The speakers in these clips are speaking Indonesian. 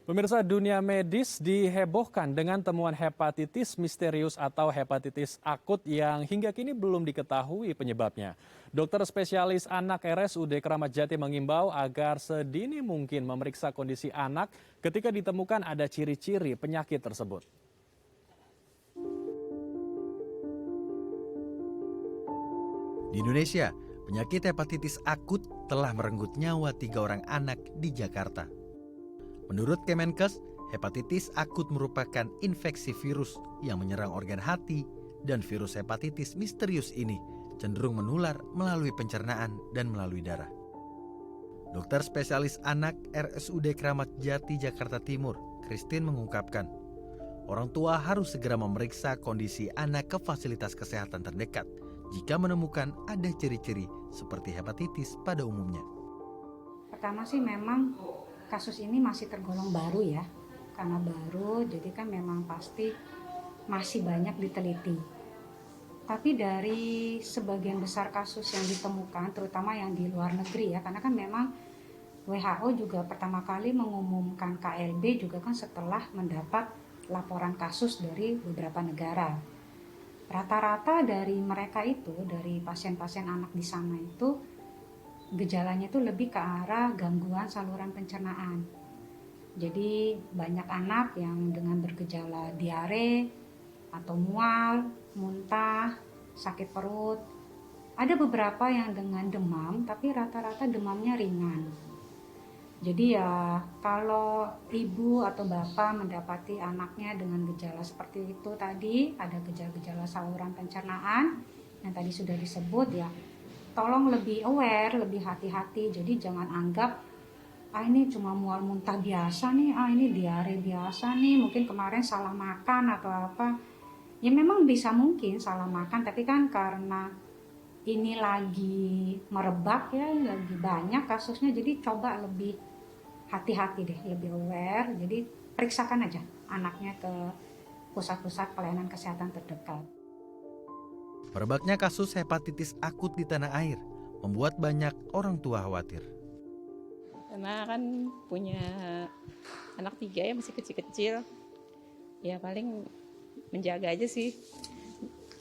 Pemirsa, dunia medis dihebohkan dengan temuan hepatitis misterius atau hepatitis akut yang hingga kini belum diketahui penyebabnya. Dokter spesialis anak RSUD Kramat Jati mengimbau agar sedini mungkin memeriksa kondisi anak ketika ditemukan ada ciri-ciri penyakit tersebut. Di Indonesia, penyakit hepatitis akut telah merenggut nyawa 3 orang anak di Jakarta. Menurut Kemenkes, hepatitis akut merupakan infeksi virus yang menyerang organ hati, dan virus hepatitis misterius ini cenderung menular melalui pencernaan dan melalui darah. Dokter spesialis anak RSUD Kramat Jati Jakarta Timur, Christine mengungkapkan, orang tua harus segera memeriksa kondisi anak ke fasilitas kesehatan terdekat jika menemukan ada ciri-ciri seperti hepatitis pada umumnya. Pertama sih memang kasus ini masih tergolong baru ya, karena baru jadi kan memang pasti masih banyak diteliti. Tapi dari sebagian besar kasus yang ditemukan, terutama yang di luar negeri ya, karena kan memang WHO juga pertama kali mengumumkan KLB juga kan setelah mendapat laporan kasus dari beberapa negara. Rata-rata dari mereka itu, dari pasien-pasien anak di sana itu, gejalanya itu lebih ke arah gangguan saluran pencernaan. Jadi banyak anak yang dengan bergejala diare atau mual, muntah, sakit perut. Ada beberapa yang dengan demam, tapi rata-rata demamnya ringan. Jadi ya kalau ibu atau bapak mendapati anaknya dengan gejala seperti itu tadi, ada gejala-gejala saluran pencernaan yang tadi sudah disebut ya, tolong lebih aware, lebih hati-hati. Jadi jangan anggap ini cuma mual muntah biasa nih, ini diare biasa nih, mungkin kemarin salah makan atau apa. Ya memang bisa mungkin salah makan, tapi kan karena ini lagi merebak ya, lagi banyak kasusnya, jadi coba lebih hati-hati deh, lebih aware. Jadi periksakan aja anaknya ke pusat-pusat pelayanan kesehatan terdekat. Merebaknya kasus hepatitis akut di tanah air membuat banyak orang tua khawatir. Karena kan punya anak 3 ya, masih kecil-kecil. Ya paling menjaga aja sih.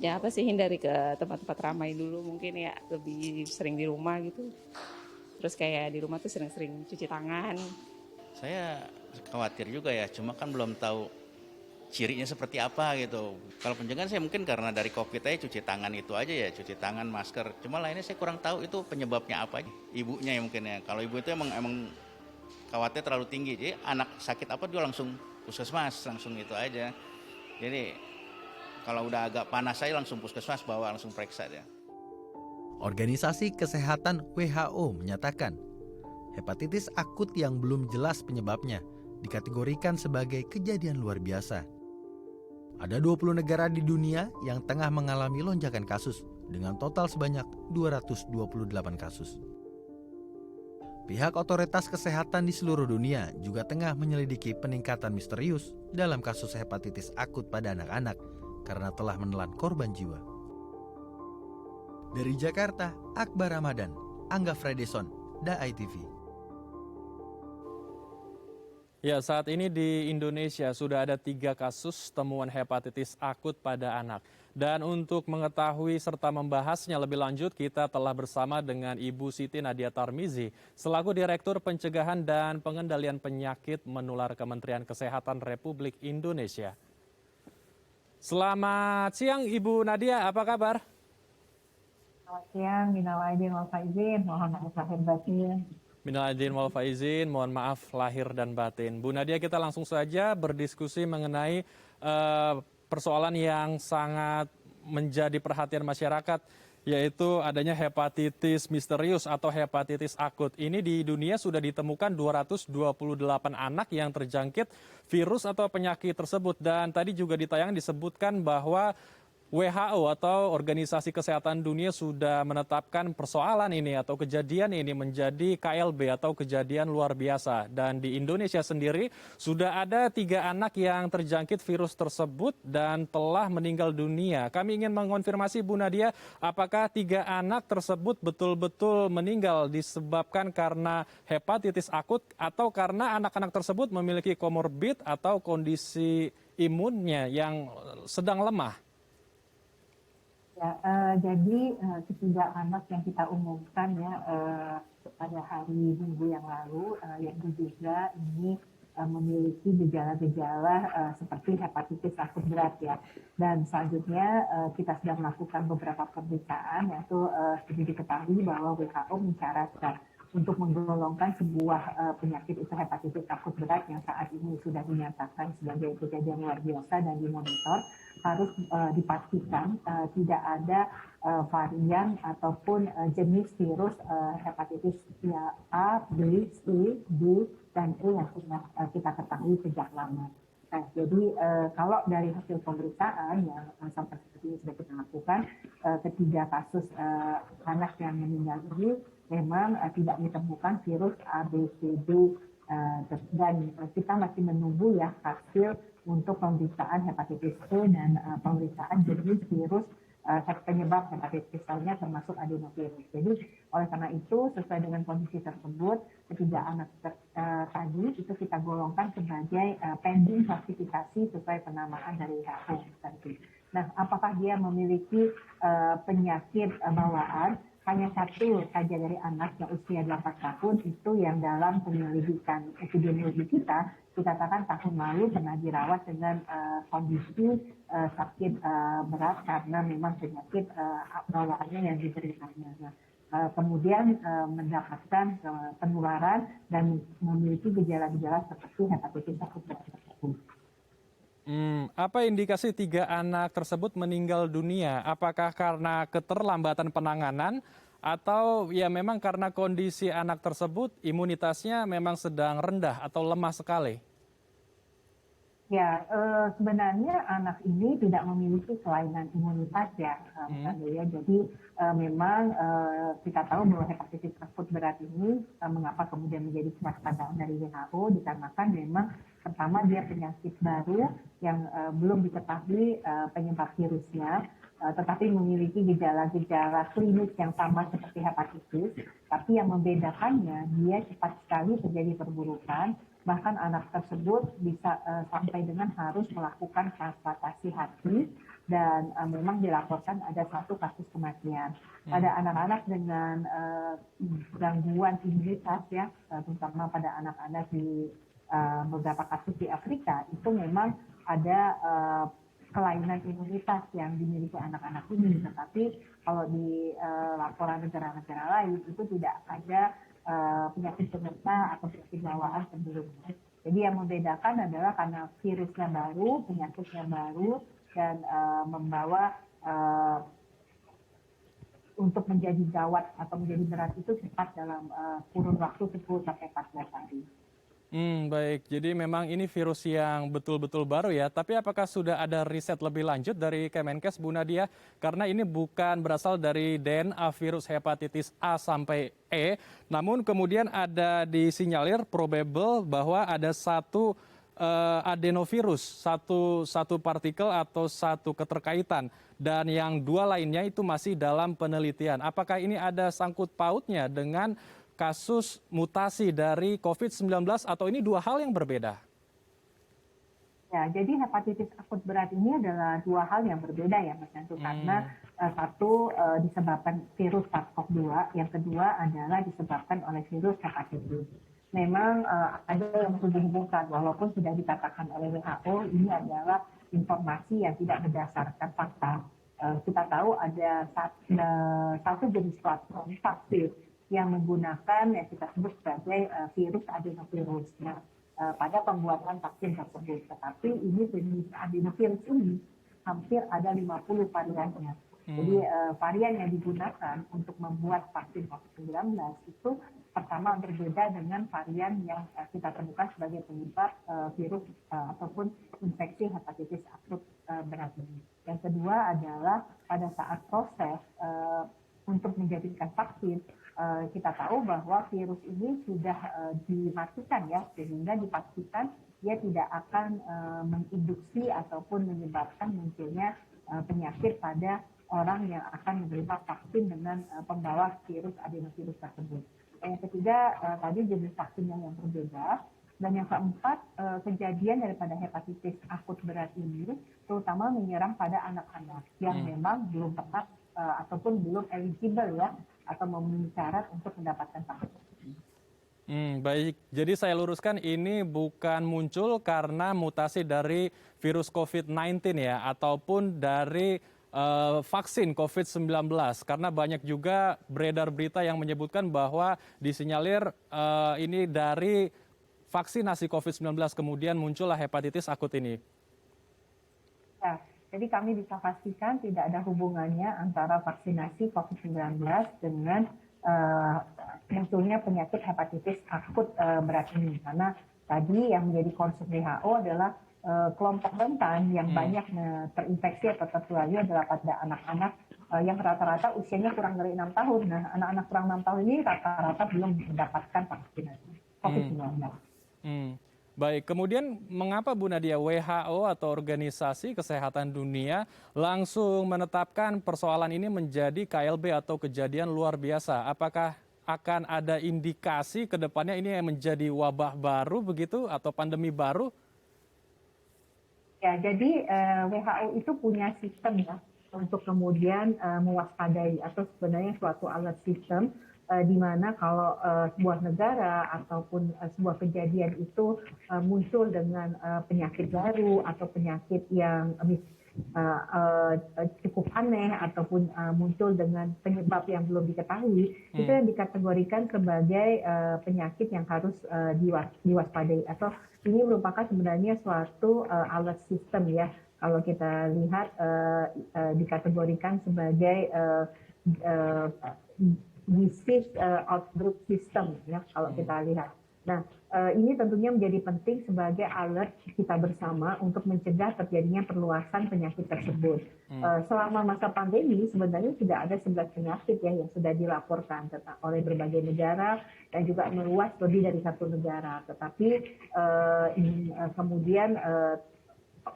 Ya apa sih, hindari ke tempat-tempat ramai dulu, mungkin ya lebih sering di rumah gitu. Terus kayak di rumah tuh sering-sering cuci tangan. Saya khawatir juga ya, cuma kan belum tahu cirinya seperti apa gitu. Kalau pencegahan saya mungkin karena dari COVID aja cuci tangan itu aja ya, cuci tangan, masker. Cuma lainnya saya kurang tahu itu penyebabnya apa. Ibunya ya mungkin ya. Kalau ibu itu emang khawatir terlalu tinggi. Jadi anak sakit apa dia langsung puskesmas, langsung itu aja. Jadi kalau udah agak panas saya langsung puskesmas bawa, langsung periksa dia. Organisasi Kesehatan WHO menyatakan, hepatitis akut yang belum jelas penyebabnya dikategorikan sebagai kejadian luar biasa. Ada 20 negara di dunia yang tengah mengalami lonjakan kasus dengan total sebanyak 228 kasus. Pihak otoritas kesehatan di seluruh dunia juga tengah menyelidiki peningkatan misterius dalam kasus hepatitis akut pada anak-anak karena telah menelan korban jiwa. Dari Jakarta, Akbar Ramadan, Angga Fredeson, DAI TV. Ya, saat ini di Indonesia sudah ada 3 kasus temuan hepatitis akut pada anak. Dan untuk mengetahui serta membahasnya lebih lanjut, kita telah bersama dengan Ibu Siti Nadia Tarmizi, selaku Direktur Pencegahan dan Pengendalian Penyakit Menular Kementerian Kesehatan Republik Indonesia. Selamat siang Ibu Nadia, apa kabar? Selamat siang, minal aidin wal faizin, mohon maaf lahir batin. Minal aidin wal faizin, mohon maaf lahir dan batin. Bu Nadia, kita langsung saja berdiskusi mengenai persoalan yang sangat menjadi perhatian masyarakat, yaitu adanya hepatitis misterius atau hepatitis akut. Ini di dunia sudah ditemukan 228 anak yang terjangkit virus atau penyakit tersebut. Dan tadi juga di tayangan disebutkan bahwa WHO atau Organisasi Kesehatan Dunia sudah menetapkan persoalan ini atau kejadian ini menjadi KLB atau kejadian luar biasa. Dan di Indonesia sendiri sudah ada 3 anak yang terjangkit virus tersebut dan telah meninggal dunia. Kami ingin mengonfirmasi Bu Nadia, apakah 3 anak tersebut betul-betul meninggal disebabkan karena hepatitis akut atau karena anak-anak tersebut memiliki komorbid atau kondisi imunnya yang sedang lemah? Ya, jadi ketiga anak yang kita umumkan ya pada hari Minggu yang lalu yang diduga ini memiliki gejala-gejala seperti hepatitis akut berat ya. Dan selanjutnya kita sudah melakukan beberapa pemeriksaan, yaitu seperti diketahui bahwa WHO mencaratkan untuk menggolongkan sebuah penyakit itu hepatitis akut berat yang saat ini sudah dinyatakan sebagai kejadian luar biasa dan dimonitor, harus dipastikan tidak ada varian ataupun jenis virus hepatitis ya, A, B, C, D, dan E yang sudah kita ketahui sejak lama. Nah, jadi kalau dari hasil pemeriksaan yang sampai saat ini sudah kita lakukan, ketiga kasus anak yang meninggal ini memang tidak ditemukan virus A, B, C, D, dan kita masih menunggu ya hasil untuk pemeriksaan hepatitis E dan pemeriksaan jenis virus penyebab hepatitis lainnya termasuk adenovirus. Jadi oleh karena itu sesuai dengan kondisi tersebut ketiga anak tadi itu kita golongkan sebagai pending klasifikasi sesuai penamaan dari WHO. Nah, apakah dia memiliki penyakit bawaan? Hanya satu saja dari anak yang usia 8 tahun itu yang dalam penyelidikan epidemiologi kita dikatakan tahun lalu pernah dirawat dengan kondisi sakit berat karena memang penyakit bawaannya yang dideritanya. Nah, kemudian mendapatkan penularan dan memiliki gejala-gejala seperti hepatitis akut berat tersebut. Apa indikasi 3 anak tersebut meninggal dunia? Apakah karena keterlambatan penanganan atau ya memang karena kondisi anak tersebut imunitasnya memang sedang rendah atau lemah sekali? Ya, sebenarnya anak ini tidak memiliki kelainan imunitas ya, ya. Jadi memang kita tahu bahwa hepatitis akut berat ini mengapa kemudian menjadi kewaspadaan dari WHO dikarenakan memang pertama dia penyakit baru yang belum diketahui penyebab virusnya, tetapi memiliki gejala-gejala klinis yang sama seperti hepatitis, tapi yang membedakannya dia cepat sekali terjadi perburukan. Bahkan anak tersebut bisa sampai dengan harus melakukan transplantasi hati dan memang dilaporkan ada 1 kasus kematian. Pada anak-anak dengan gangguan imunitas ya, terutama pada anak-anak di beberapa kasus di Afrika itu memang ada kelainan imunitas yang dimiliki anak-anak ini. Tetapi kalau di laporan negara-negara lain itu tidak ada penyakit penyerta atau penyakit bawaan sebelumnya. Jadi yang membedakan adalah karena virusnya baru, penyakitnya baru, dan membawa untuk menjadi gawat atau menjadi berat itu cepat dalam kurun waktu 10 sampai 14 hari. Baik, jadi memang ini virus yang betul-betul baru ya. Tapi apakah sudah ada riset lebih lanjut dari Kemenkes, Bu Nadia? Karena ini bukan berasal dari DNA virus hepatitis A sampai E, namun kemudian ada disinyalir probable bahwa ada 1 adenovirus, satu partikel atau 1 keterkaitan. Dan yang 2 lainnya itu masih dalam penelitian. Apakah ini ada sangkut pautnya dengan kasus mutasi dari COVID-19 atau ini 2 hal yang berbeda? Ya, jadi hepatitis akut berat ini adalah 2 hal yang berbeda ya Mas Yanto, karena satu disebabkan virus SARS-CoV-2, yang kedua adalah disebabkan oleh virus hepatitis. Memang ada yang menghubungkan, walaupun sudah dikatakan oleh WHO ini adalah informasi yang tidak berdasarkan fakta. Kita tahu ada satu jenis platform vaksin yang menggunakan yang kita sebut sebagai virus adenovirus pada pembuatan vaksin tersebut. Tetapi ini jenis adenovirus ini hampir ada 50 variannya. Jadi varian yang digunakan untuk membuat vaksin COVID-19 itu pertama berbeda dengan varian yang kita temukan sebagai penyebab virus ataupun infeksi hepatitis akut berat ini. Yang kedua adalah pada saat proses untuk menjadikan vaksin, kita tahu bahwa virus ini sudah dimatikan ya, sehingga dipastikan dia tidak akan menginduksi ataupun menyebabkan munculnya penyakit pada orang yang akan menerima vaksin dengan pembawa virus adenovirus tersebut. Yang ketiga, tadi jenis vaksin yang berbeda. Dan yang keempat, kejadian daripada hepatitis akut berat ini terutama menyerang pada anak-anak yang memang belum tepat ataupun belum eligible ya, atau memenuhi syarat untuk mendapatkan vaksin. Baik, jadi saya luruskan ini bukan muncul karena mutasi dari virus COVID-19 ya, ataupun dari vaksin COVID-19. Karena banyak juga beredar berita yang menyebutkan bahwa disinyalir ini dari vaksinasi COVID-19 kemudian muncullah hepatitis akut ini. Ya, jadi kami bisa pastikan tidak ada hubungannya antara vaksinasi COVID-19 dengan munculnya penyakit hepatitis akut berat ini. Karena tadi yang menjadi concern WHO adalah kelompok rentan yang banyak terinfeksi atau tertularnya adalah pada anak-anak yang rata-rata usianya kurang dari 6 tahun. Nah, anak-anak kurang 6 tahun ini rata-rata belum mendapatkan vaksinasi COVID-19. Baik, kemudian mengapa Bu Nadia WHO atau Organisasi Kesehatan Dunia langsung menetapkan persoalan ini menjadi KLB atau kejadian luar biasa? Apakah akan ada indikasi ke depannya ini yang menjadi wabah baru begitu atau pandemi baru? Ya, jadi WHO itu punya sistem ya untuk kemudian mewaspadai atau sebenarnya suatu alert system di mana kalau sebuah negara ataupun sebuah kejadian itu muncul dengan penyakit baru atau penyakit yang cukup aneh ataupun muncul dengan penyebab yang belum diketahui, itu yang dikategorikan sebagai penyakit yang harus diwaspadai atau ini merupakan sebenarnya suatu alert system ya. Kalau kita lihat dikategorikan sebagai disease outbreak system ya kalau kita lihat. Nah, ini tentunya menjadi penting sebagai alert kita bersama untuk mencegah terjadinya perluasan penyakit tersebut. Selama masa pandemi sebenarnya sudah ada 11 penyakit ya yang sudah dilaporkan oleh berbagai negara dan juga meluas lebih dari satu negara. Tetapi kemudian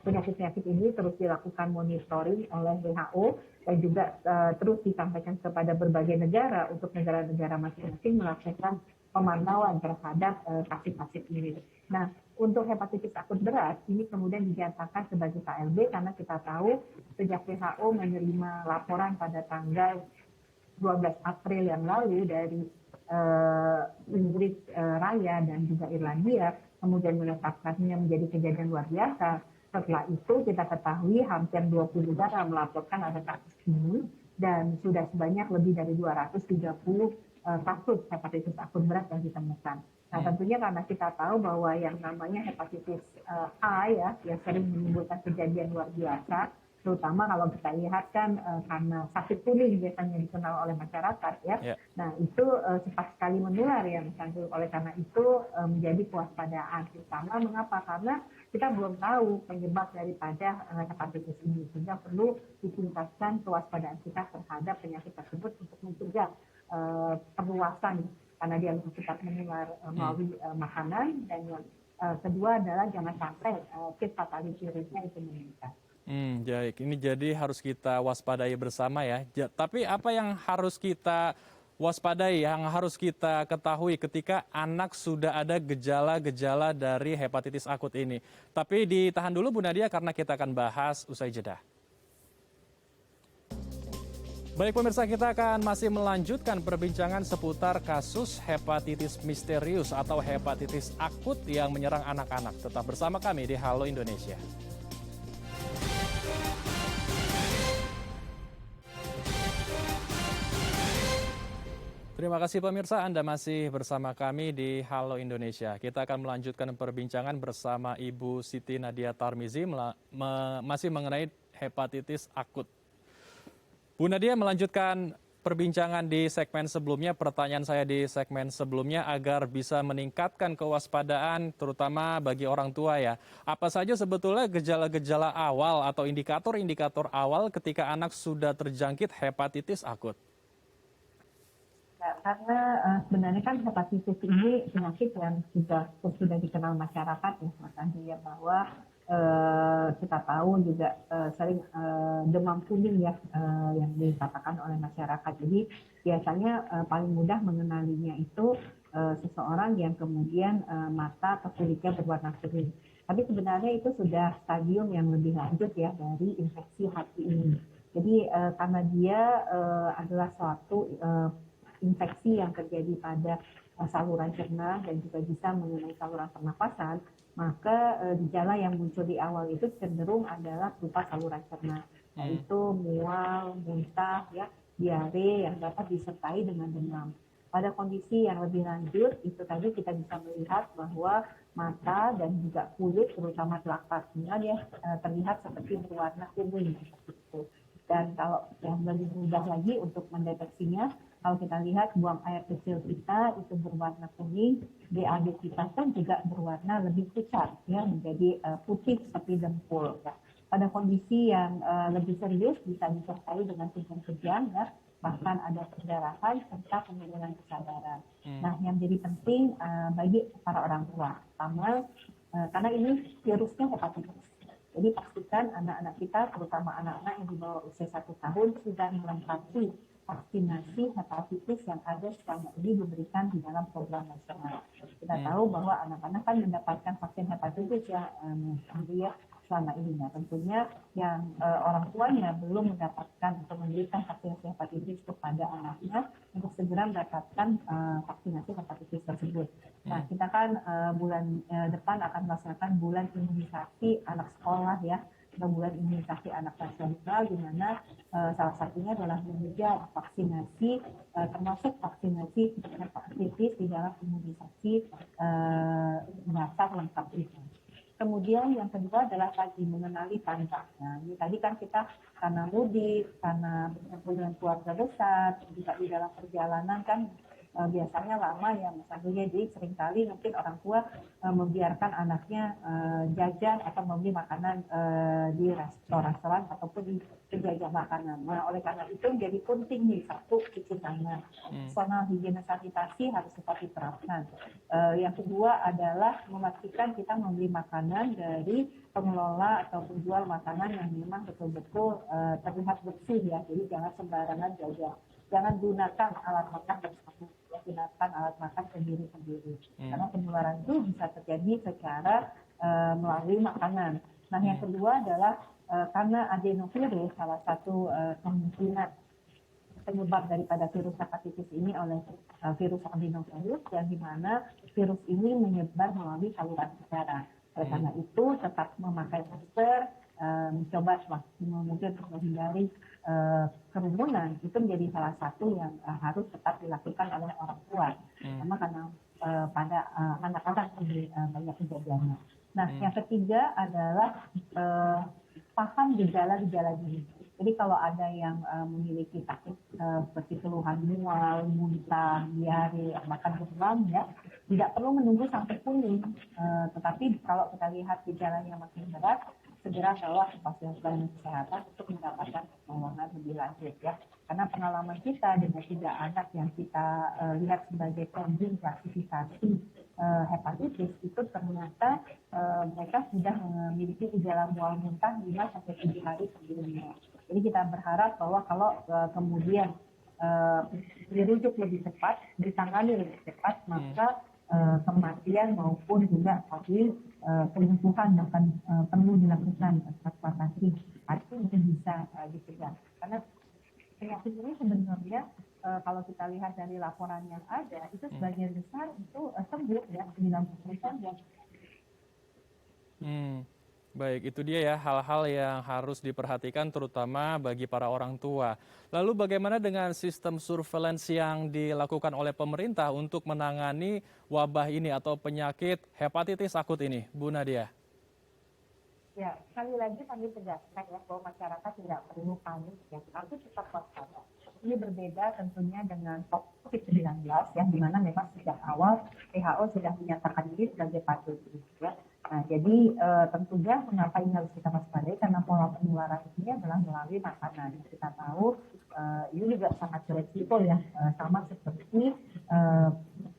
penyakit-penyakit ini terus dilakukan monitoring oleh WHO dan juga terus disampaikan kepada berbagai negara untuk negara-negara masing-masing melakukan pemantauan terhadap kasus-kasus ini. Nah, untuk hepatitis akut berat ini kemudian dinyatakan sebagai KLB karena kita tahu sejak WHO menerima laporan pada tanggal 12 April yang lalu dari Inggris Raya dan juga Irlandia, kemudian menetapkannya menjadi kejadian luar biasa. Setelah itu kita ketahui hampir 20 negara melaporkan ada kasus ini dan sudah sebanyak lebih dari 230 kasus hepatitis akut berat yang ditemukan. Nah, tentunya karena kita tahu bahwa yang namanya hepatitis A ya, yang sering menimbulkan kejadian luar biasa, terutama kalau kita lihat kan karena sakit kuning biasanya dikenal oleh masyarakat ya. Nah, itu cepat sekali menular ya, misalnya oleh karena itu menjadi kewaspadaan. Terutama mengapa? Karena kita belum tahu penyebab daripada hepatitis ini, sehingga perlu ditingkatkan kewaspadaan kita terhadap penyakit tersebut untuk mencegah perluasan karena dia lebih cepat menular melalui makanan, dan yang kedua adalah jangan sampai case fatality rate-nya itu meningkat. Baik, ini jadi harus kita waspadai bersama ya. Tapi apa yang harus kita waspadai, yang harus kita ketahui ketika anak sudah ada gejala-gejala dari hepatitis akut ini? Tapi ditahan dulu Bu Nadia karena kita akan bahas usai jeda. Baik pemirsa, kita akan masih melanjutkan perbincangan seputar kasus hepatitis misterius atau hepatitis akut yang menyerang anak-anak. Tetap bersama kami di Halo Indonesia. Terima kasih pemirsa, Anda masih bersama kami di Halo Indonesia. Kita akan melanjutkan perbincangan bersama Ibu Siti Nadia Tarmizi masih mengenai hepatitis akut. Bu Nadia melanjutkan perbincangan di segmen sebelumnya, pertanyaan saya di segmen sebelumnya agar bisa meningkatkan kewaspadaan terutama bagi orang tua ya. Apa saja sebetulnya gejala-gejala awal atau indikator-indikator awal ketika anak sudah terjangkit hepatitis akut? Ya, karena sebenarnya kan hepatitis ini penyakit yang sudah dikenal masyarakat ya, Mas Andi ya, bahwa kita tahu juga sering demam kuning ya yang dikatakan oleh masyarakat. Jadi biasanya paling mudah mengenalinya itu seseorang yang kemudian mata atau kulitnya berwarna kuning. Tapi sebenarnya itu sudah stadium yang lebih lanjut ya dari infeksi hati ini. Jadi karena dia adalah suatu infeksi yang terjadi pada saluran cerna dan juga bisa mengenai saluran pernapasan, maka gejala yang muncul di awal itu cenderung adalah berupa saluran cerna, yaitu mual, muntah, ya, diare yang dapat disertai dengan demam. Pada kondisi yang lebih lanjut, itu tadi kita bisa melihat bahwa mata dan juga kulit, terutama telapak tangan ya, terlihat seperti berwarna kuning seperti itu. Dan kalau yang lebih mudah lagi untuk mendeteksinya, kalau kita lihat buang air kecil kita itu berwarna kuning, BAB kita pun juga berwarna lebih pucat, ya, menjadi putih seperti dempul. Ya. Pada kondisi yang lebih serius bisa disertai dengan kejang-kejang, ya, bahkan ada perdarahan serta penurunan kesadaran. Nah, yang jadi penting bagi para orang tua, pertama karena ini virusnya hepatitis. Jadi pastikan anak-anak kita, terutama anak-anak yang di bawah usia 1 tahun, sudah melengkapi vaksinasi hepatitis yang ada selama ini diberikan di dalam program nasional. Kita tahu bahwa anak-anak kan mendapatkan vaksin hepatitis ya, selama ini. Nah, tentunya yang orang tuanya belum mendapatkan atau memberikan vaksinasi hepatitis kepada anaknya untuk segera mendapatkan vaksinasi hepatitis tersebut. Nah, kita kan bulan depan akan melaksanakan bulan imunisasi anak sekolah ya, atau bulan imunisasi anak nasional, di mana salah satunya adalah mengejar vaksinasi, termasuk vaksinasi hepatitis di dalam imunisasi dasar lengkap itu. Kemudian yang kedua adalah tadi mengenali tanda. Nah, ini tadi kan kita karena mudik, karena berkumpul dengan keluarga besar, juga di dalam perjalanan kan biasanya lama ya misalnya, jadi seringkali mungkin orang tua membiarkan anaknya jajan atau membeli makanan di restoran ataupun di penjajah makanan. Nah, oleh karena itu jadi penting nih, satu, cuci tangan. Personal higiene sanitasi harus tetap diterapkan. Yang kedua adalah memastikan kita membeli makanan dari pengelola atau penjual makanan yang memang betul-betul terlihat bersih ya, jadi jangan sembarangan jajan. Jangan gunakan alat makan bersama, gunakan alat makan sendiri-sendiri. Karena penularan itu bisa terjadi secara melalui makanan. Nah, yang kedua adalah karena adenovirus, salah satu kemungkinan penyebab daripada virus hepatitis ini oleh virus adenovirus, yang dimana virus ini menyebar melalui saluran udara. Oleh karena itu, tetap memakai masker, mencoba semaksimal mungkin untuk menghindari kerumunan, itu menjadi salah satu yang harus tetap dilakukan oleh orang tua, karena pada anak-anak ini banyak kejadiannya. Nah, yang ketiga adalah paham gejala-gejala dini. Jadi kalau ada yang memiliki sakit seperti keluhan mual, muntah, diare, bahkan demam ya, tidak perlu menunggu sampai kuning. Tetapi kalau kita lihat gejalanya makin berat, segera bawa ke fasilitas pelayanan kesehatan untuk mendapatkan pertolongan lebih lanjut ya. Karena pengalaman kita dengan 3 anak yang kita lihat sebagai kondisi klasifikasi hepatitis itu ternyata mereka sudah memiliki gejala mual muntah 5-7 hari sebelumnya. Jadi kita berharap bahwa kalau kemudian dirujuk lebih cepat, ditangani lebih cepat, maka kematian maupun juga tadi penyembuhan akan perlu dilakukan transplantasih hati mungkin bisa dicegah. Karena penyakit ini sebenarnya kalau kita lihat dari laporan yang ada itu sebagian besar itu sembuh ya, 90% ya. Baik, itu dia ya hal-hal yang harus diperhatikan terutama bagi para orang tua. Lalu bagaimana dengan sistem surveillance yang dilakukan oleh pemerintah untuk menangani wabah ini atau penyakit hepatitis akut ini, Bu Nadia? Ya, sekali lagi kami tegaskan ya bahwa masyarakat tidak perlu panik ya, tapi tetap waspada. Ini berbeda tentunya dengan COVID-19 yang dimana memang sejak awal WHO sudah menyatakan ini sebagai patogen. Ya. Nah, jadi tentunya mengapa ini harus kita waspadai karena pola penularan ini adalah melalui makanan. Kita tahu ini juga sangat beresiko ya, sama seperti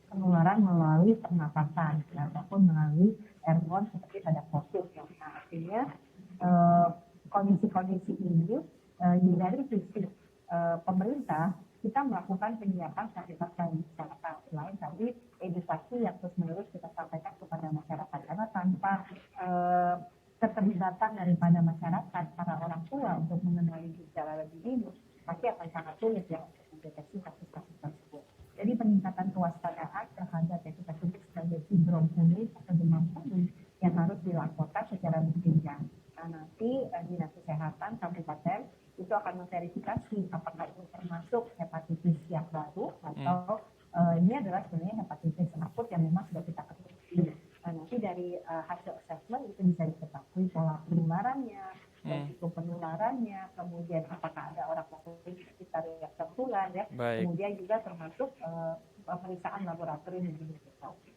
penularan melalui pernapasan ataupun melalui airborne seperti pada COVID. Nah, artinya kondisi-kondisi ini dari sisi pemerintah kita melakukan penyiapan fasilitas masyarakat. Selain tadi edukasi yang terus-menerus kita sampaikan kepada masyarakat, karena tanpa keterlibatan daripada masyarakat, para orang tua untuk mengenali gejala lebih dini, pasti akan sangat sulit ya untuk mendeteksi kasus-kasus tersebut. Jadi peningkatan kewaspadaan terhadap yang kita sebut sebagai sindrom kuning atau demam kuning yang harus dilaporkan secara berjenjang. Nah, nanti Dinas Kesehatan Kabupaten itu akan memverifikasi apakah ini termasuk hepatitis yang baru atau ini adalah sebenarnya hepatitis akut yang memang sudah kita ketahui. Nah, nanti dari hasil assessment itu bisa diketahui pola penularannya, risiko penularannya, kemudian apakah ada orang lain sekitar yang tertular ya. Baik. Kemudian juga termasuk pemeriksaan laboratorium yang diketahui.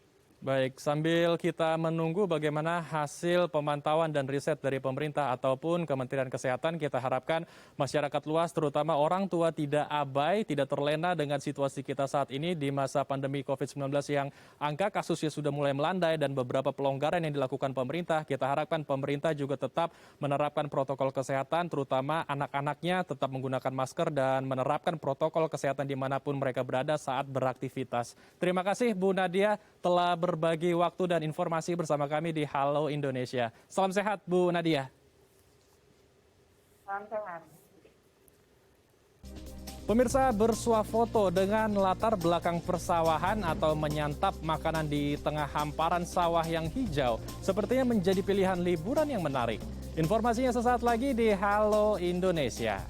Baik, sambil kita menunggu bagaimana hasil pemantauan dan riset dari pemerintah ataupun Kementerian Kesehatan, kita harapkan masyarakat luas, terutama orang tua, tidak abai, tidak terlena dengan situasi kita saat ini di masa pandemi COVID-19 yang angka kasusnya sudah mulai melandai dan beberapa pelonggaran yang dilakukan pemerintah. Kita harapkan pemerintah juga tetap menerapkan protokol kesehatan, terutama anak-anaknya tetap menggunakan masker dan menerapkan protokol kesehatan dimanapun mereka berada saat beraktivitas. Terima kasih Bu Nadia telah berbagi waktu dan informasi bersama kami di Halo Indonesia. Salam sehat Bu Nadia. Salam sehat. Pemirsa, bersuah foto dengan latar belakang persawahan atau menyantap makanan di tengah hamparan sawah yang hijau sepertinya menjadi pilihan liburan yang menarik. Informasinya sesaat lagi di Halo Indonesia.